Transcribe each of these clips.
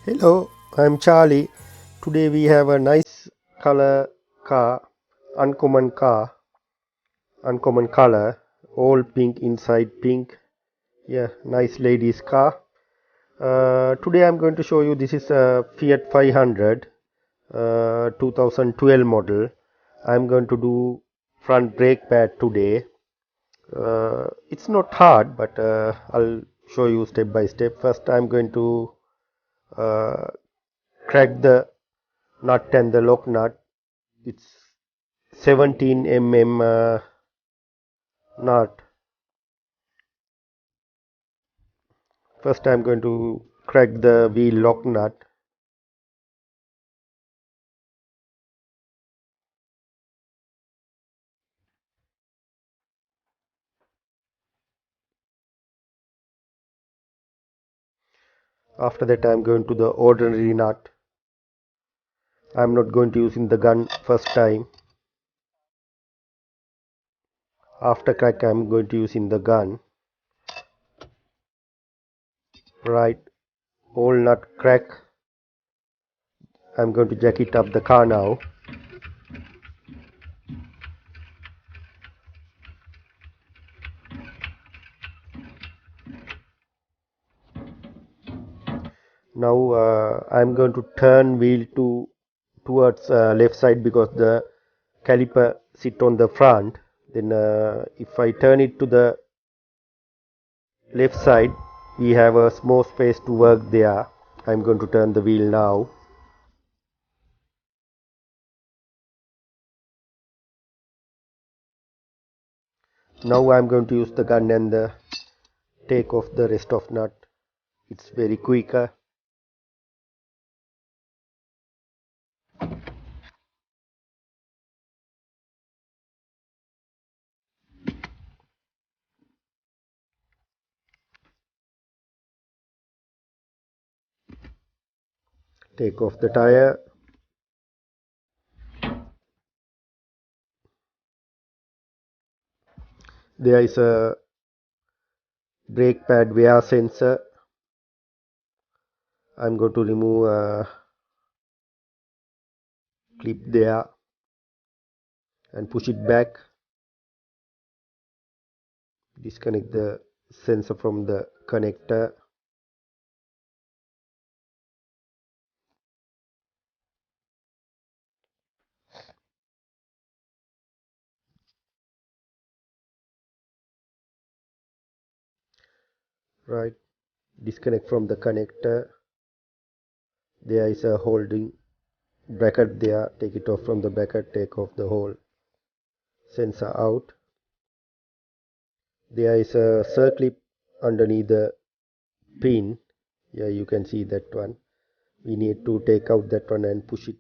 Hello, I'm Charlie. Today we have a nice color car, uncommon car, uncommon color, all pink inside pink. Yeah, nice ladies car. Today I'm going to show you this is a Fiat 500 2012 model. I'm going to do front brake pad today. It's not hard, but I'll show you step by step. First, I'm going to uh, crack the nut and the lock nut. It's 17 nut. First I'm going to crack the wheel lock nut. After that I'm going to the ordinary nut. I'm not going to use in the gun first time. After crack I'm going to use in the gun. Right, all nut crack. I'm going to jack it up the car now. Now I'm going to turn wheel towards left side because the caliper sit on the front. Then if I turn it to the left side, we have a small space to work there. I'm going to turn the wheel now. Now I'm going to use the gun and take off the rest of nut. It's very quicker. Take off the tire. There is a brake pad wear sensor. I'm going to remove a clip there and push it back. Disconnect the sensor from the connector. Right, disconnect from the connector. There is a holding bracket there. Take it off from the bracket. Take off the whole sensor out. There is a circlip underneath the pin. Yeah, you can see that one. We need to take out that one and push it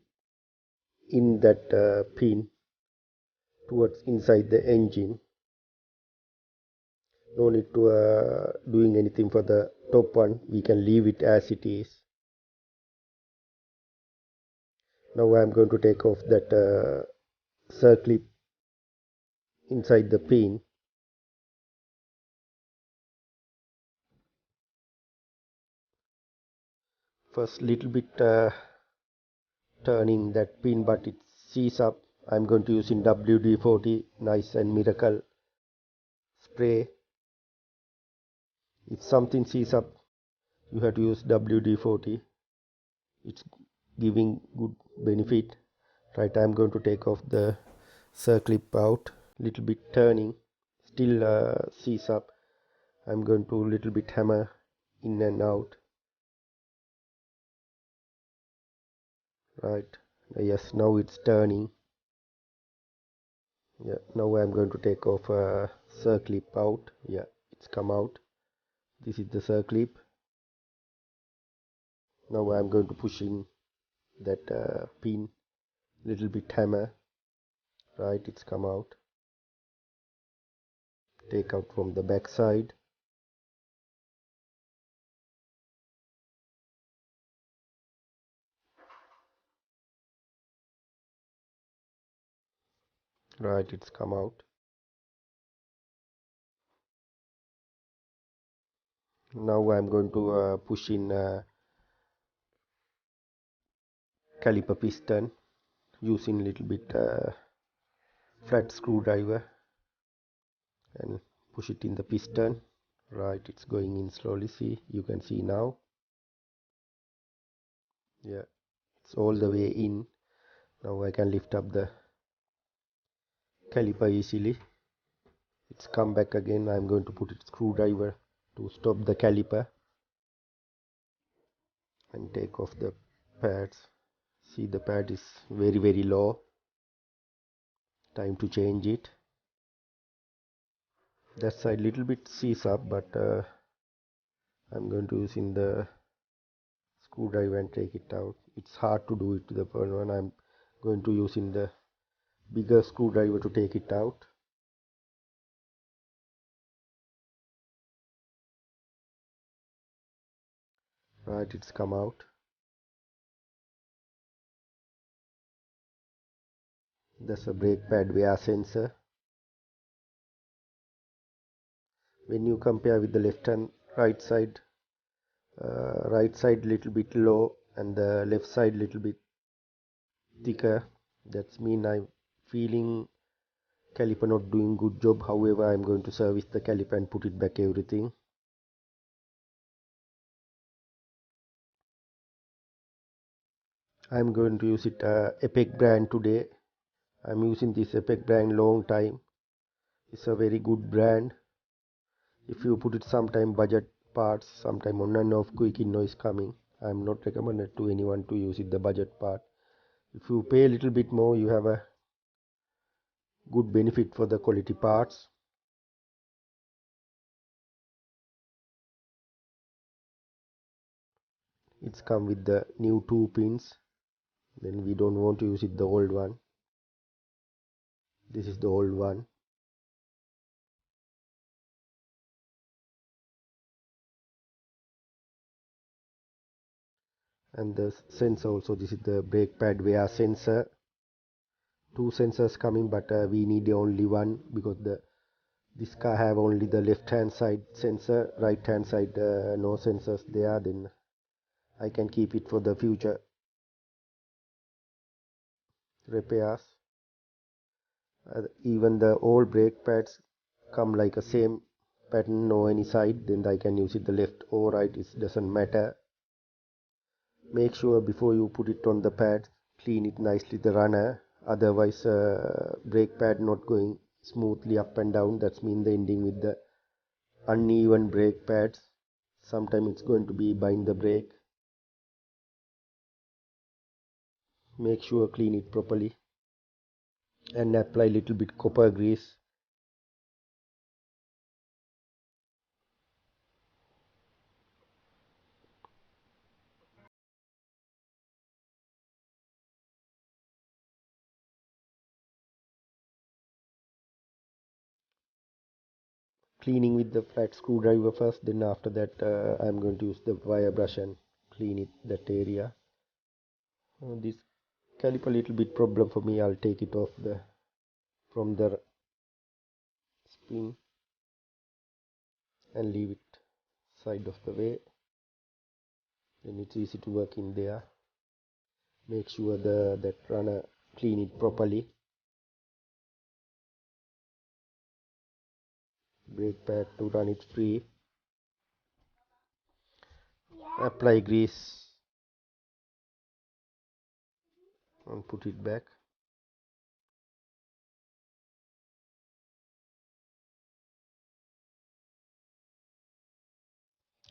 in that pin towards inside the engine. No need to doing anything for the top one. We can leave it as it is. Now I'm going to take off that circlip inside the pin. First little bit turning that pin, but it sees up. I'm going to use in WD-40 nice and miracle spray. If something sees up, you have to use WD-40. It's giving good benefit. Right, I'm going to take off the circlip out. Little bit turning, still sees up. I'm going to little bit hammer in and out. Right, yes, now it's turning. Yeah, now I'm going to take off circlip out. Yeah, it's come out. This is the circlip. Now I'm going to push in that pin, little bit hammer. Right, it's come out. Take out from the back side. Right, it's come out. Now I'm going to push in caliper piston using little bit flat screwdriver and push it in the piston. Right, it's going in slowly. See, you can see now. Yeah, it's all the way in. Now I can lift up the caliper easily. It's come back again. I'm going to put a screwdriver to stop the caliper and take off the pads. See, the pad is very low. Time to change it. That side little bit sees up, but I'm going to use in the screwdriver and take it out. It's hard to do it to the one. I'm going to use in the bigger screwdriver to take it out. Right, it's come out. That's a brake pad wear sensor. When you compare with the left and right side little bit low and the left side little bit thicker, that's mean I'm feeling caliper not doing good job. However, I'm going to service the caliper and put it back everything. I'm going to use it Epic brand today. I'm using this Epic brand long time. It's a very good brand. If you put it sometime budget parts, sometime on and off quick in noise coming, I'm not recommended to anyone to use it the budget part. If you pay a little bit more, you have a good benefit for the quality parts. It's come with the new 2 pins. Then we don't want to use it the old one. This is the old one. And the sensor also, this is the brake pad wear sensor. 2 sensors coming, but we need only one because this car have only the left hand side sensor, right hand side no sensors there. Then I can keep it for the future repairs. Even the old brake pads come like a same pattern, no any side, then I can use it the left or right, it doesn't matter. Make sure before you put it on the pad, clean it nicely the runner, otherwise brake pad not going smoothly up and down. That's mean the ending with the uneven brake pads. Sometimes it's going to be bind the brake. Make sure clean it properly and apply little bit copper grease. Cleaning with the flat screwdriver first, then after that I'm going to use the wire brush and clean it that area. This caliper little bit problem for me. I'll take it off from the spring and leave it side of the way. Then it's easy to work in there. Make sure that runner clean it properly. Brake pad to run it free. Apply grease and put it back.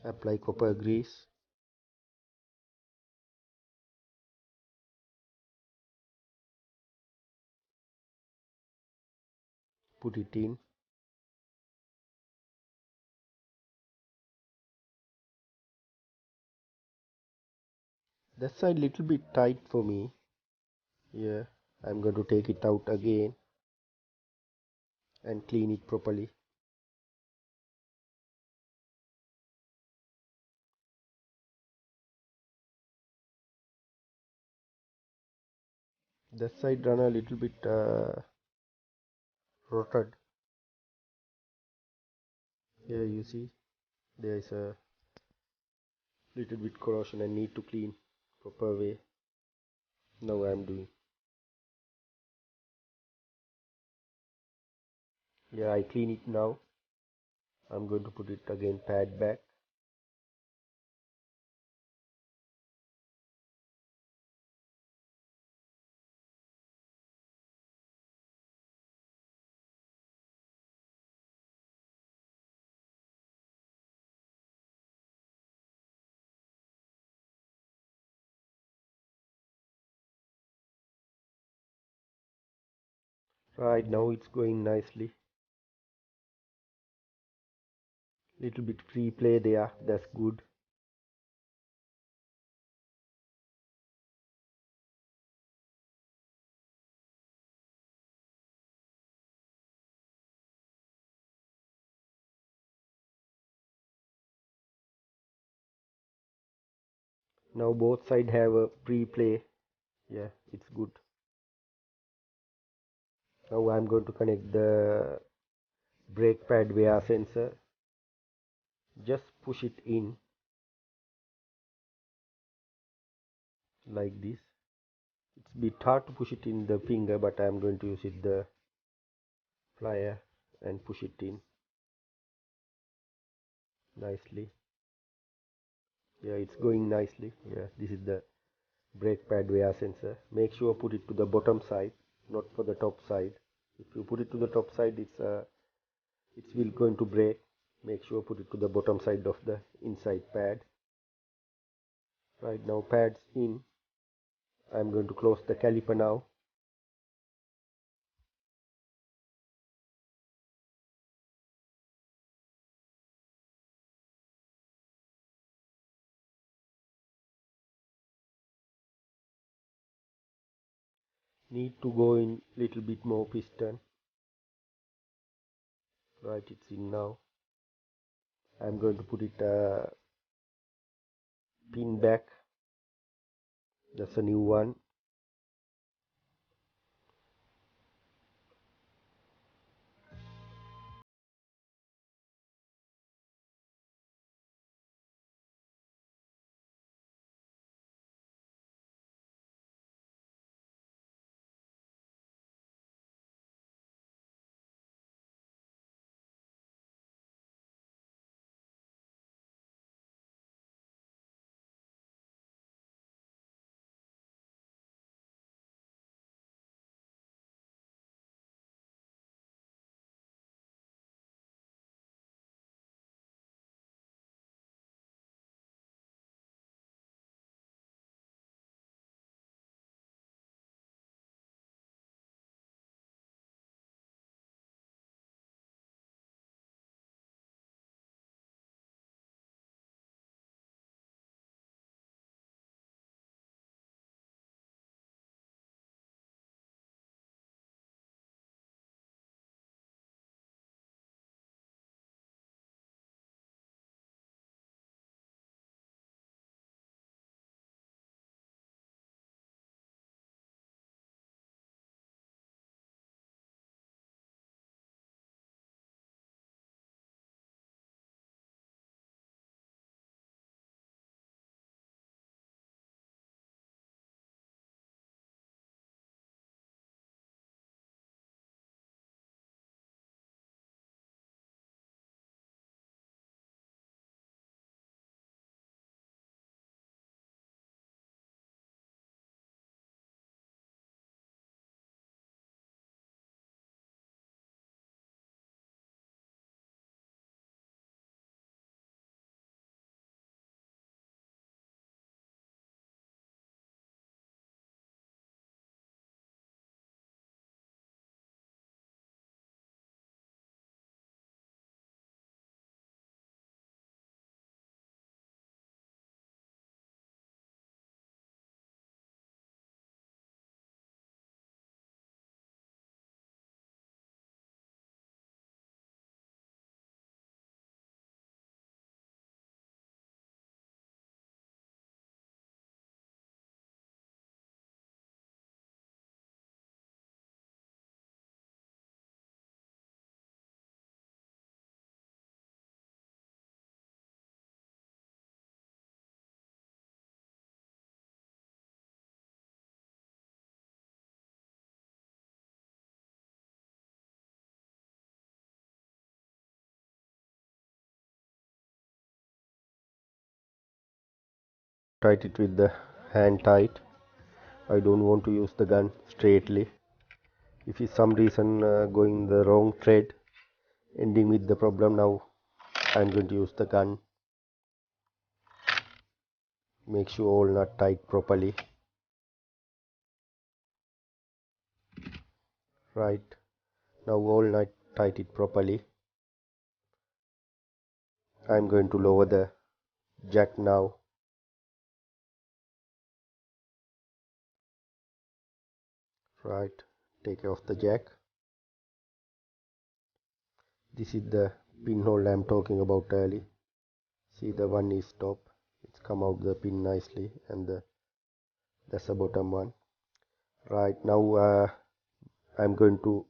Apply copper grease. Put it in. That side little bit tight for me. Yeah, I'm going to take it out again and clean it properly. That side run a little bit rotted. Here you see there is a little bit corrosion and need to clean proper way. Now I'm doing. Yeah, I clean it now. I'm going to put it again pad back. Right now it's going nicely. Little bit free play there, that's good. Now both sides have a free play. Yeah, it's good. Now I'm going to connect the brake pad wear sensor. Just push it in like this. It's a bit hard to push it in the finger, but I'm going to use it the plier and push it in nicely. Yeah, it's going nicely. Yeah, this is the brake pad wear sensor. Make sure put it to the bottom side, not for the top side. If you put it to the top side, it's will going to break. Make sure put it to the bottom side of the inside pad. Right now pads in. I'm going to close the caliper now. Need to go in little bit more piston. Right, it's in now. I'm going to put it pin back. That's a new one. tight it with the hand tight. I don't want to use the gun straightly. If it's some reason going the wrong thread, ending with the problem, now I'm going to use the gun. Make sure all nut tight properly. Right, now all nut tight it properly. I'm going to lower the jack now. Right, take off the jack. This is the pinhole I'm talking about earlier. See, the one is top. It's come out the pin nicely, and that's the bottom one. Right, now I'm going to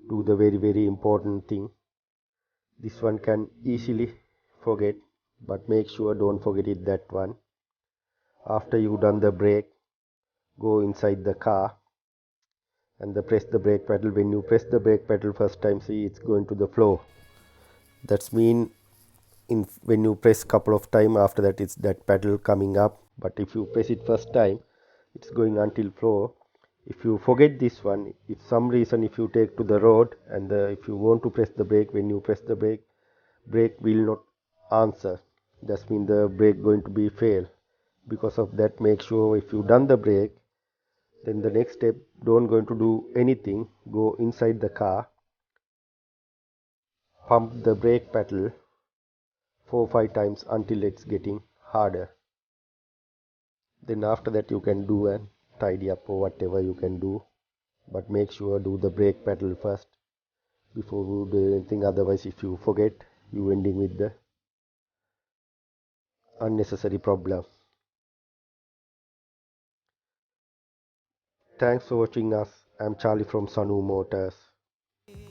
do the very important thing. This one can easily forget, but make sure don't forget it, that one. After you done the brake, go inside the car and press the brake pedal. When you press the brake pedal first time, see, it's going to the floor. That's mean when you press couple of time, after that it's that pedal coming up. But if you press it first time, it's going until floor. If you forget this one, if some reason if you take to the road and if you want to press the brake, when you press the brake will not answer. That means the brake going to be fail. Because of that, make sure if you done the brake, then the next step, don't going to do anything. Go inside the car, pump the brake pedal 4-5 times until it's getting harder. Then after that you can do and tidy up or whatever you can do, but make sure do the brake pedal first before you do anything. Otherwise, if you forget, you ending with the unnecessary problem. Thanks for watching us. I'm Charlie from Sanu Motors.